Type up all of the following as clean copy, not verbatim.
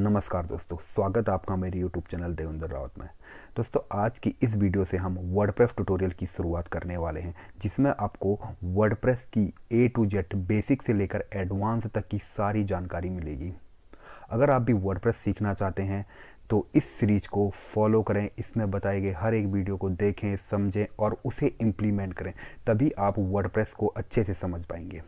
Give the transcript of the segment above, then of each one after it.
नमस्कार दोस्तों, स्वागत है आपका मेरे YouTube चैनल देवेंद्र रावत में। दोस्तों, आज की इस वीडियो से हम वर्डप्रेस ट्यूटोरियल की शुरुआत करने वाले हैं, जिसमें आपको वर्डप्रेस की A to Z बेसिक से लेकर एडवांस तक की सारी जानकारी मिलेगी। अगर आप भी वर्डप्रेस सीखना चाहते हैं तो इस सीरीज को फॉलो करें। इसमें बताए गए हर एक वीडियो को देखें, समझें और उसे इम्प्लीमेंट करें, तभी आप वर्डप्रेस को अच्छे से समझ पाएंगे।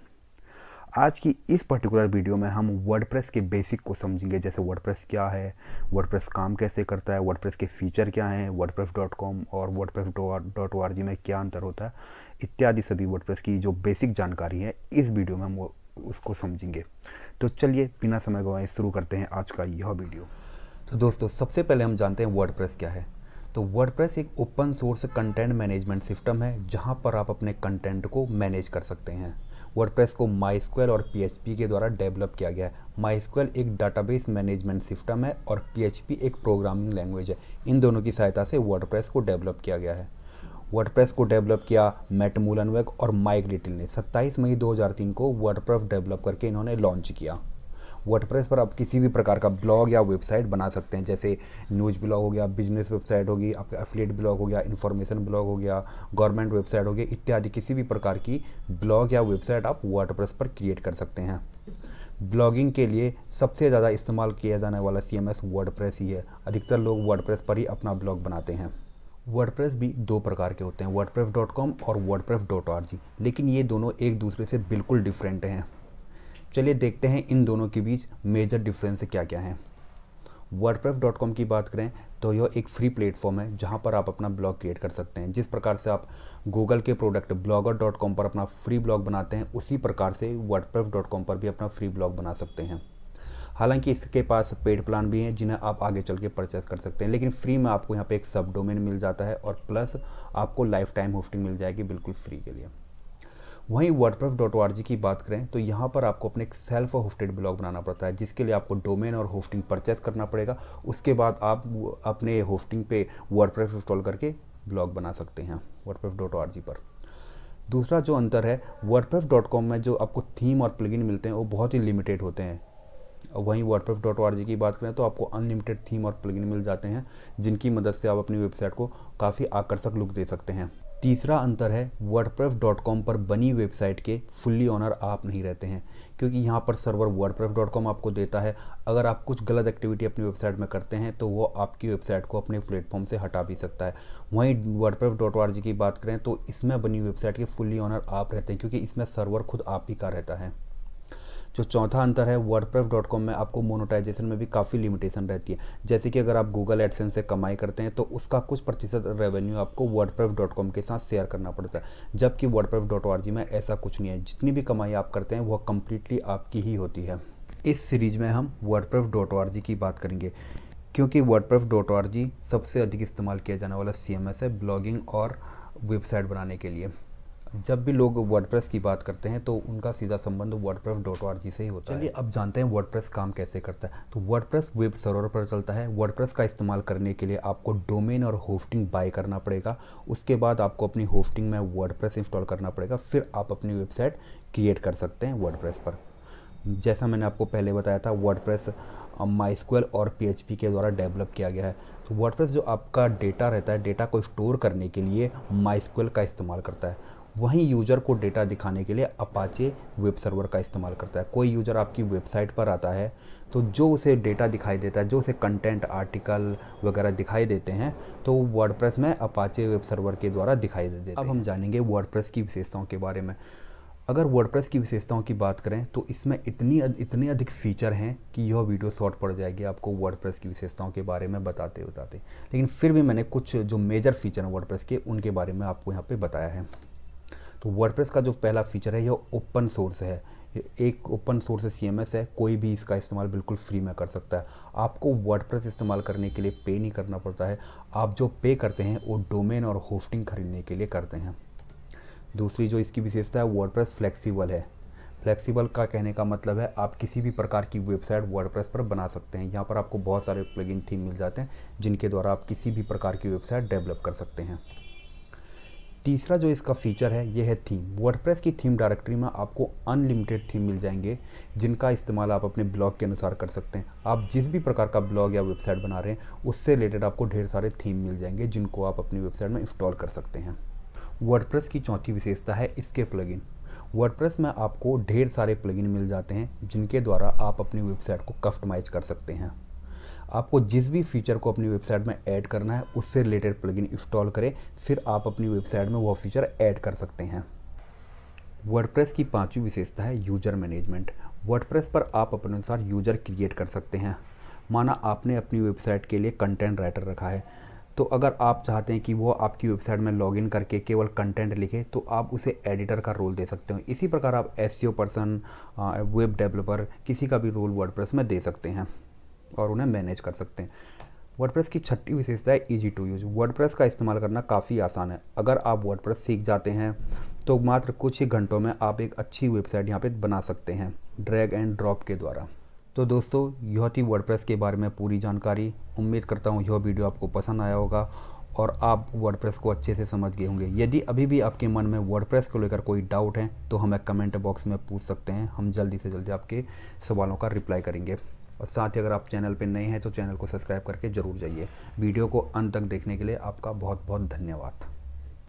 आज की इस पर्टिकुलर वीडियो में हम वर्डप्रेस के बेसिक को समझेंगे, जैसे वर्डप्रेस क्या है, वर्डप्रेस काम कैसे करता है, वर्डप्रेस के फीचर क्या हैं, wordpress.com और wordpress.org में क्या अंतर होता है, इत्यादि सभी वर्डप्रेस की जो बेसिक जानकारी है इस वीडियो में हम उसको समझेंगे। तो चलिए बिना समय गंवाए शुरू करते हैं आज का यह वीडियो। तो दोस्तों, सबसे पहले हम जानते हैं वर्डप्रेस क्या है। तो वर्डप्रेस एक open source content management system है, जहां पर आप अपने कंटेंट को मैनेज कर सकते हैं। वर्डप्रेस को माइस्क्वेल और PHP के द्वारा डेवलप किया गया है। माइस्क्वेल एक डाटाबेस मैनेजमेंट सिस्टम है और PHP एक प्रोग्रामिंग लैंग्वेज है। इन दोनों की सहायता से वर्डप्रेस को डेवलप किया गया है। वर्डप्रेस को डेवलप किया मैट मुलनवेग और माइक लिटिल ने 27 मई 2003 को वर्डप्रेस डेवलप करके इन्होंने लॉन्च किया। वर्डप्रेस पर आप किसी भी प्रकार का ब्लॉग या वेबसाइट बना सकते हैं, जैसे न्यूज़ ब्लॉग हो गया, बिजनेस वेबसाइट होगी, आपका एफिलिएट ब्लॉग हो गया, इन्फॉर्मेशन ब्लॉग हो गया, गवर्नमेंट वेबसाइट हो गई, इत्यादि किसी भी प्रकार की ब्लॉग या वेबसाइट आप वर्डप्रेस पर क्रिएट कर सकते हैं। ब्लॉगिंग के लिए सबसे ज़्यादा इस्तेमाल किया जाने वाला CMS वर्डप्रेस ही है। अधिकतर लोग वर्डप्रेस पर ही अपना ब्लॉग बनाते हैं। वर्डप्रेस भी दो प्रकार के होते हैं, wordpress.com और wordpress.org, लेकिन ये दोनों एक दूसरे से बिल्कुल डिफरेंट हैं। चलिए देखते हैं इन दोनों के बीच मेजर डिफरेंस क्या क्या हैं। wordpress.com की बात करें तो यह एक फ्री प्लेटफॉर्म है, जहां पर आप अपना ब्लॉग क्रिएट कर सकते हैं। जिस प्रकार से आप गूगल के प्रोडक्ट blogger.com पर अपना फ्री ब्लॉग बनाते हैं, उसी प्रकार से wordpress.com पर भी अपना फ्री ब्लॉग बना सकते हैं। हालांकि इसके पास पेड प्लान भी हैं, जिन्हें आप आगे चल के परचेस कर सकते हैं, लेकिन फ्री में आपको यहाँ पे एक सब डोमेन मिल जाता है और प्लस आपको लाइफ टाइम होस्टिंग मिल जाएगी बिल्कुल फ्री के लिए। वहीं wordpress.org की बात करें तो यहाँ पर आपको अपने एक सेल्फ होस्टेड ब्लॉग बनाना पड़ता है, जिसके लिए आपको डोमेन और होस्टिंग परचेस करना पड़ेगा। उसके बाद आप अपने होस्टिंग पे वर्डप्रेस इंस्टॉल करके ब्लॉग बना सकते हैं wordpress.org पर। दूसरा जो अंतर है, wordpress.com में जो आपको थीम और प्लगइन मिलते हैं वो बहुत ही लिमिटेड होते हैं। वहीं wordpress.org की बात करें तो आपको अनलिमिटेड थीम और प्लगइन मिल जाते हैं, जिनकी मदद से आप अपनी वेबसाइट को काफ़ी आकर्षक लुक दे सकते हैं। तीसरा अंतर है, wordpress.com पर बनी वेबसाइट के फुल्ली ऑनर आप नहीं रहते हैं, क्योंकि यहाँ पर सर्वर wordpress.com आपको देता है। अगर आप कुछ गलत एक्टिविटी अपनी वेबसाइट में करते हैं तो वो आपकी वेबसाइट को अपने प्लेटफॉर्म से हटा भी सकता है। वहीं wordpress.org की बात करें तो इसमें बनी वेबसाइट के फुल्ली ऑनर आप रहते हैं, क्योंकि इसमें सर्वर खुद आप ही का रहता है। जो चौथा अंतर है, wordpress.com में आपको मोनेटाइजेशन में भी काफ़ी लिमिटेशन रहती है। जैसे कि अगर आप गूगल एडसेंस से कमाई करते हैं तो उसका कुछ प्रतिशत रेवेन्यू आपको wordpress.com के साथ शेयर करना पड़ता है, जबकि wordpress.org में ऐसा कुछ नहीं है। जितनी भी कमाई आप करते हैं वह कम्प्लीटली आपकी ही होती है। इस सीरीज में हम wordpress.org की बात करेंगे, क्योंकि wordpress.org सबसे अधिक इस्तेमाल किया जाने वाला CMS है ब्लॉगिंग और वेबसाइट बनाने के लिए। जब भी लोग वर्डप्रेस की बात करते हैं तो उनका सीधा संबंध wordpress.org से ही होता है। चलिए अब जानते हैं वर्डप्रेस काम कैसे करता है। तो वर्डप्रेस वेब सर्वर पर चलता है। वर्डप्रेस का इस्तेमाल करने के लिए आपको डोमेन और होस्टिंग बाय करना पड़ेगा। उसके बाद आपको अपनी होस्टिंग में वर्डप्रेस इंस्टॉल करना पड़ेगा, फिर आप अपनी वेबसाइट क्रिएट कर सकते हैं वर्डप्रेस पर। जैसा मैंने आपको पहले बताया था, वर्डप्रेस माइस्क्वेल और PHP के द्वारा डेवलप किया गया है। तो वर्डप्रेस जो आपका डेटा रहता है, डेटा को स्टोर करने के लिए माइस्क्वेल का इस्तेमाल करता है। वहीं यूज़र को डेटा दिखाने के लिए अपाचे वेब सर्वर का इस्तेमाल करता है। कोई यूज़र आपकी वेबसाइट पर आता है तो जो उसे डेटा दिखाई देता है, जो उसे कंटेंट आर्टिकल वगैरह दिखाई देते हैं, तो वर्डप्रेस में अपाचे वेब सर्वर के द्वारा दिखाई देते हैं। अब हम जानेंगे वर्डप्रेस की विशेषताओं के बारे में। अगर वर्डप्रेस की विशेषताओं की बात करें तो इसमें इतनी अधिक फीचर हैं कि यह वीडियो शॉर्ट पड़ जाएगी आपको वर्डप्रेस की विशेषताओं के बारे में बताते बताते। लेकिन फिर भी मैंने कुछ जो मेजर फीचर हैं वर्डप्रेस के, उनके बारे में आपको यहाँ पे बताया है। तो वर्डप्रेस का जो पहला फीचर है, यह ओपन सोर्स है। ये एक ओपन सोर्स CMS है, कोई भी इसका इस्तेमाल बिल्कुल फ्री में कर सकता है। आपको वर्डप्रेस इस्तेमाल करने के लिए पे नहीं करना पड़ता है। आप जो पे करते हैं वो डोमेन और होस्टिंग खरीदने के लिए करते हैं। दूसरी जो इसकी विशेषता है, वर्डप्रेस फ्लेक्सिबल है। फ्लेक्सिबल का कहने का मतलब है आप किसी भी प्रकार की वेबसाइट वर्डप्रेस पर बना सकते हैं। यहाँ पर आपको बहुत सारे प्लगइन थीम मिल जाते हैं, जिनके द्वारा आप किसी भी प्रकार की वेबसाइट डेवलप कर सकते हैं। तीसरा जो इसका फीचर है ये है थीम। वर्डप्रेस की थीम डायरेक्टरी में आपको अनलिमिटेड थीम मिल जाएंगे, जिनका इस्तेमाल आप अपने ब्लॉग के अनुसार कर सकते हैं। आप जिस भी प्रकार का ब्लॉग या वेबसाइट बना रहे हैं उससे रिलेटेड आपको ढेर सारे थीम मिल जाएंगे, जिनको आप अपनी वेबसाइट में इंस्टॉल कर सकते हैं। वर्डप्रेस की चौथी विशेषता है इसके प्लगइन। वर्डप्रेस में आपको ढेर सारे प्लगइन मिल जाते हैं, जिनके द्वारा आप अपनी वेबसाइट को कस्टमाइज कर सकते हैं। आपको जिस भी फीचर को अपनी वेबसाइट में ऐड करना है उससे रिलेटेड प्लगइन इंस्टॉल करें, फिर आप अपनी वेबसाइट में वो फीचर ऐड कर सकते हैं। वर्डप्रेस की पांचवी विशेषता है यूज़र मैनेजमेंट। वर्डप्रेस पर आप अपने अनुसार यूज़र क्रिएट कर सकते हैं। माना आपने अपनी वेबसाइट के लिए कंटेंट राइटर रखा है, तो अगर आप चाहते हैं कि वो आपकी वेबसाइट में लॉगिन करके केवल कंटेंट लिखे, तो आप उसे एडिटर का रोल दे सकते हो। इसी प्रकार आप एसईओ पर्सन, वेब डेवलपर, किसी का भी रोल वर्डप्रेस में दे सकते हैं और उन्हें मैनेज कर सकते हैं। वर्डप्रेस की छठी विशेषता है ईजी टू यूज़। वर्डप्रेस का इस्तेमाल करना काफ़ी आसान है। अगर आप वर्डप्रेस सीख जाते हैं तो मात्र कुछ ही घंटों में आप एक अच्छी वेबसाइट यहाँ पे बना सकते हैं ड्रैग एंड ड्रॉप के द्वारा। तो दोस्तों, यह थी वर्डप्रेस के बारे में पूरी जानकारी। उम्मीद करता हूँ यह वीडियो आपको पसंद आया होगा और आप वर्डप्रेस को अच्छे से समझ गए होंगे। यदि अभी भी आपके मन में वर्डप्रेस को लेकर कोई डाउट है तो हमें कमेंट बॉक्स में पूछ सकते हैं। हम जल्दी से जल्दी आपके सवालों का रिप्लाई करेंगे। और साथ ही अगर आप चैनल पर नए हैं तो चैनल को सब्सक्राइब करके ज़रूर जाइए। वीडियो को अंत तक देखने के लिए आपका बहुत बहुत धन्यवाद।